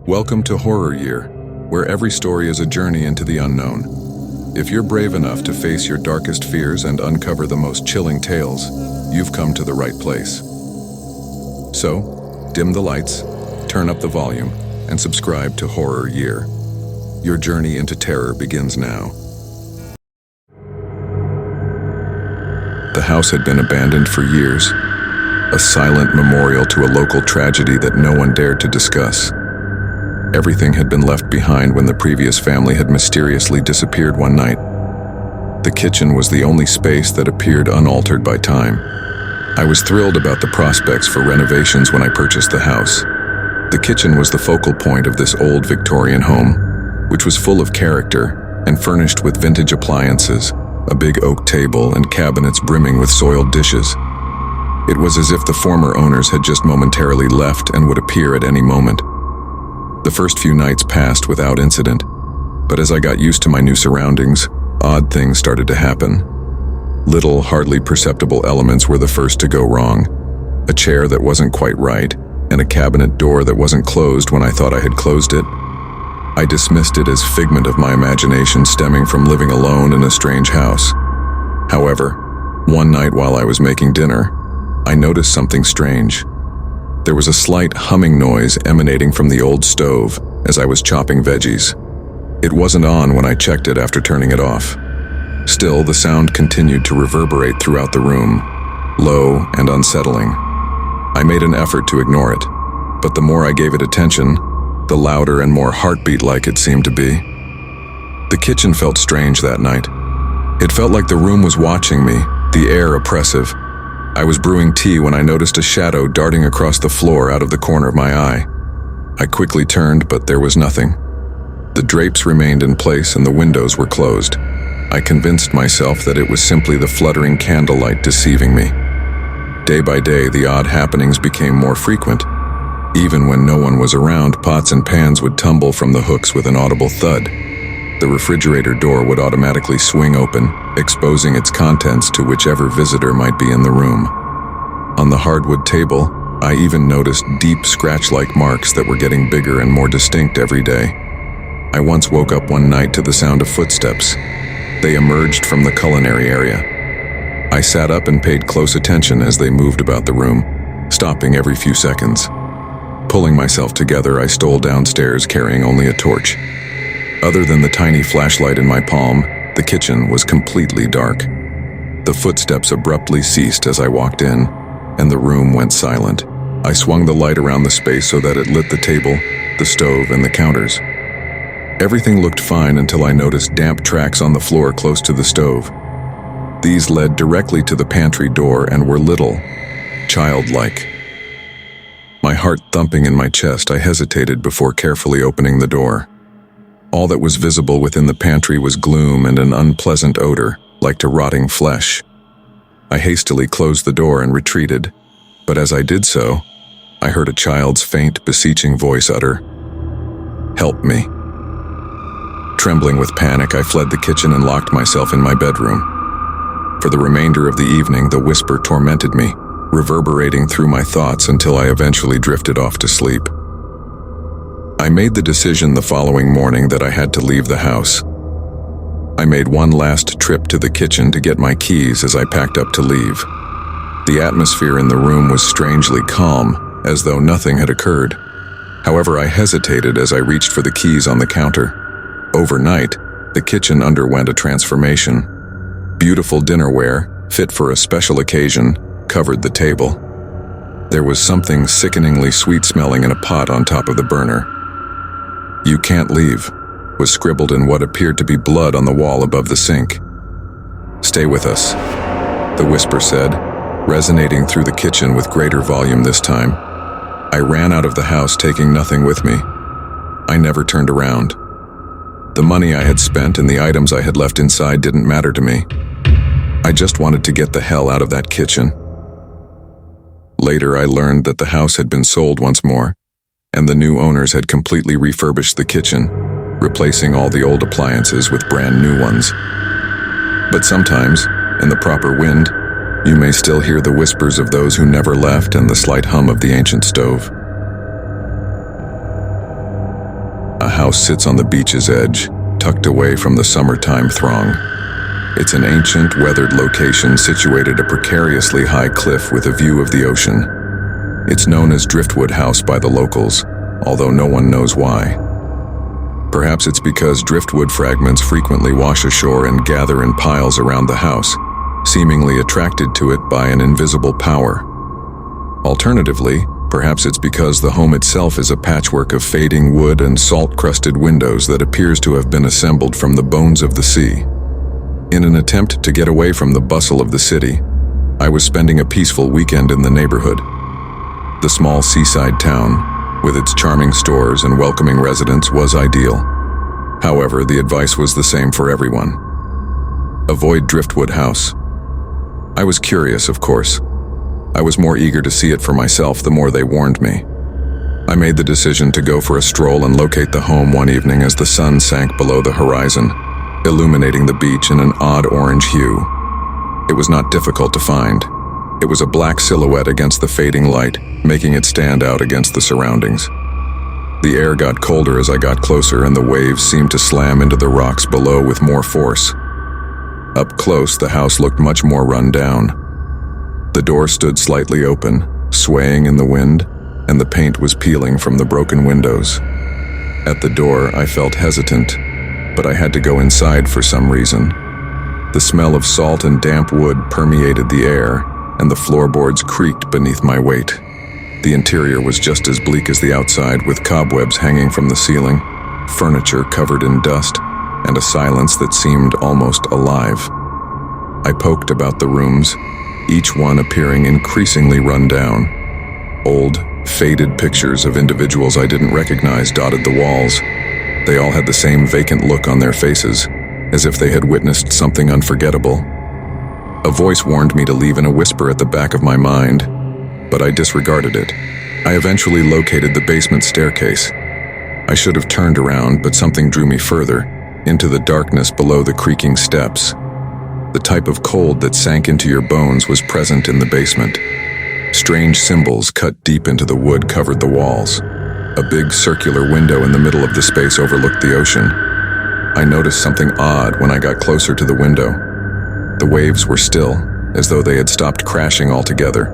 Welcome to Horror Year, where every story is a journey into the unknown. If you're brave enough to face your darkest fears and uncover the most chilling tales, you've come to the right place. So, dim the lights, turn up the volume, and subscribe to Horror Year. Your journey into terror begins now. The house had been abandoned for years, a silent memorial to a local tragedy that no one dared to discuss. Everything had been left behind when the previous family had mysteriously disappeared one night. The kitchen was the only space that appeared unaltered by time. I was thrilled about the prospects for renovations when I purchased the house. The kitchen was the focal point of this old Victorian home, which was full of character and furnished with vintage appliances, a big oak table, and cabinets brimming with soiled dishes. It was as if the former owners had just momentarily left and would appear at any moment. The first few nights passed without incident, but as I got used to my new surroundings, odd things started to happen. Little, hardly perceptible elements were the first to go wrong. A chair that wasn't quite right, and a cabinet door that wasn't closed when I thought I had closed it. I dismissed it as figment of my imagination stemming from living alone in a strange house. However, one night while I was making dinner, I noticed something strange. There was a slight humming noise emanating from the old stove as I was chopping veggies. It wasn't on when I checked it after turning it off. Still, the sound continued to reverberate throughout the room, low and unsettling. I made an effort to ignore it, but the more I gave it attention, the louder and more heartbeat-like it seemed to be. The kitchen felt strange that night. It felt like the room was watching me, the air oppressive. I was brewing tea when I noticed a shadow darting across the floor out of the corner of my eye. I quickly turned, but there was nothing. The drapes remained in place and the windows were closed. I convinced myself that it was simply the fluttering candlelight deceiving me. Day by day, the odd happenings became more frequent. Even when no one was around, pots and pans would tumble from the hooks with an audible thud. The refrigerator door would automatically swing open, exposing its contents to whichever visitor might be in the room. On the hardwood table, I even noticed deep scratch-like marks that were getting bigger and more distinct every day. I once woke up one night to the sound of footsteps. They emerged from the culinary area. I sat up and paid close attention as they moved about the room, stopping every few seconds. Pulling myself together, I stole downstairs carrying only a torch. Other than the tiny flashlight in my palm, the kitchen was completely dark. The footsteps abruptly ceased as I walked in, and the room went silent. I swung the light around the space so that it lit the table, the stove, and the counters. Everything looked fine until I noticed damp tracks on the floor close to the stove. These led directly to the pantry door and were little, childlike. My heart thumping in my chest, I hesitated before carefully opening the door. All that was visible within the pantry was gloom and an unpleasant odor, like to rotting flesh. I hastily closed the door and retreated, but as I did so, I heard a child's faint, beseeching voice utter, "Help me." Trembling with panic, I fled the kitchen and locked myself in my bedroom. For the remainder of the evening, the whisper tormented me, reverberating through my thoughts until I eventually drifted off to sleep. I made the decision the following morning that I had to leave the house. I made one last trip to the kitchen to get my keys as I packed up to leave. The atmosphere in the room was strangely calm, as though nothing had occurred. However, I hesitated as I reached for the keys on the counter. Overnight, the kitchen underwent a transformation. Beautiful dinnerware, fit for a special occasion, covered the table. There was something sickeningly sweet-smelling in a pot on top of the burner. "You can't leave," was scribbled in what appeared to be blood on the wall above the sink. "Stay with us," the whisper said, resonating through the kitchen with greater volume this time. I ran out of the house, taking nothing with me. I never turned around. The money I had spent and the items I had left inside didn't matter to me. I just wanted to get the hell out of that kitchen. Later, I learned that the house had been sold once more, and the new owners had completely refurbished the kitchen, replacing all the old appliances with brand new ones. But sometimes, in the proper wind, you may still hear the whispers of those who never left and the slight hum of the ancient stove. A house sits on the beach's edge, tucked away from the summertime throng. It's an ancient, weathered location situated a precariously high cliff with a view of the ocean. It's known as Driftwood House by the locals, although no one knows why. Perhaps it's because driftwood fragments frequently wash ashore and gather in piles around the house, seemingly attracted to it by an invisible power. Alternatively, perhaps it's because the home itself is a patchwork of fading wood and salt-crusted windows that appears to have been assembled from the bones of the sea. In an attempt to get away from the bustle of the city, I was spending a peaceful weekend in the neighborhood. The small seaside town, with its charming stores and welcoming residents, was ideal. However, the advice was the same for everyone. Avoid Driftwood House. I was curious, of course. I was more eager to see it for myself the more they warned me. I made the decision to go for a stroll and locate the home one evening as the sun sank below the horizon, illuminating the beach in an odd orange hue. It was not difficult to find. It was a black silhouette against the fading light, making it stand out against the surroundings. The air got colder as I got closer, and the waves seemed to slam into the rocks below with more force. Up close, the house looked much more run down. The door stood slightly open, swaying in the wind, and the paint was peeling from the broken windows. At the door, I felt hesitant, but I had to go inside for some reason. The smell of salt and damp wood permeated the air, and the floorboards creaked beneath my weight. The interior was just as bleak as the outside, with cobwebs hanging from the ceiling, furniture covered in dust, and a silence that seemed almost alive. I poked about the rooms, each one appearing increasingly run down. Old, faded pictures of individuals I didn't recognize dotted the walls. They all had the same vacant look on their faces, as if they had witnessed something unforgettable. A voice warned me to leave in a whisper at the back of my mind, but I disregarded it. I eventually located the basement staircase. I should have turned around, but something drew me further, into the darkness below the creaking steps. The type of cold that sank into your bones was present in the basement. Strange symbols cut deep into the wood covered the walls. A big circular window in the middle of the space overlooked the ocean. I noticed something odd when I got closer to the window. The waves were still, as though they had stopped crashing altogether.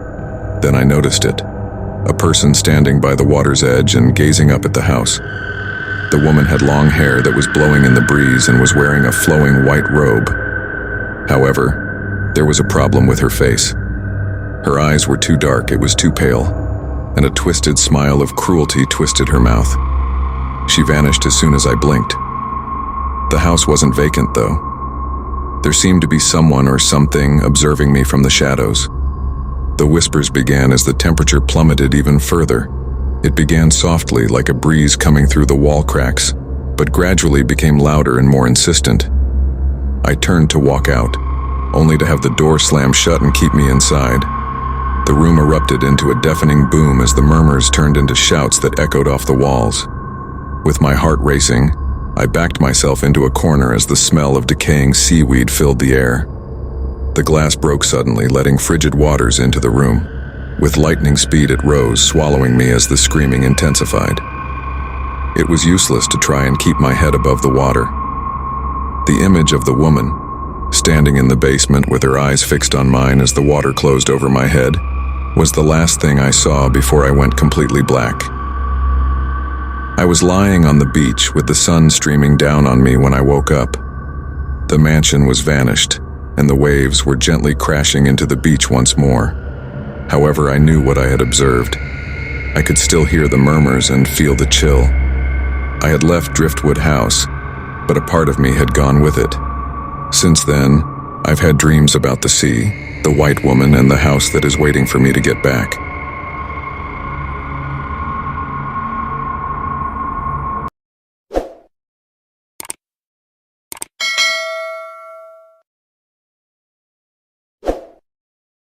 Then I noticed it. A person standing by the water's edge and gazing up at the house. The woman had long hair that was blowing in the breeze and was wearing a flowing white robe. However, there was a problem with her face. Her eyes were too dark, it was too pale, and a twisted smile of cruelty twisted her mouth. She vanished as soon as I blinked. The house wasn't vacant, though. There seemed to be someone or something observing me from the shadows. The whispers began as the temperature plummeted even further. It began softly, like a breeze coming through the wall cracks, but gradually became louder and more insistent. I turned to walk out, only to have the door slam shut and keep me inside. The room erupted into a deafening boom as the murmurs turned into shouts that echoed off the walls. With my heart racing, I backed myself into a corner as the smell of decaying seaweed filled the air. The glass broke suddenly, letting frigid waters into the room. With lightning speed it rose, swallowing me as the screaming intensified. It was useless to try and keep my head above the water. The image of the woman, standing in the basement with her eyes fixed on mine as the water closed over my head, was the last thing I saw before I went completely black. I was lying on the beach with the sun streaming down on me when I woke up. The mansion was vanished, and the waves were gently crashing into the beach once more. However, I knew what I had observed. I could still hear the murmurs and feel the chill. I had left Driftwood House, but a part of me had gone with it. Since then, I've had dreams about the sea, the white woman, and the house that is waiting for me to get back.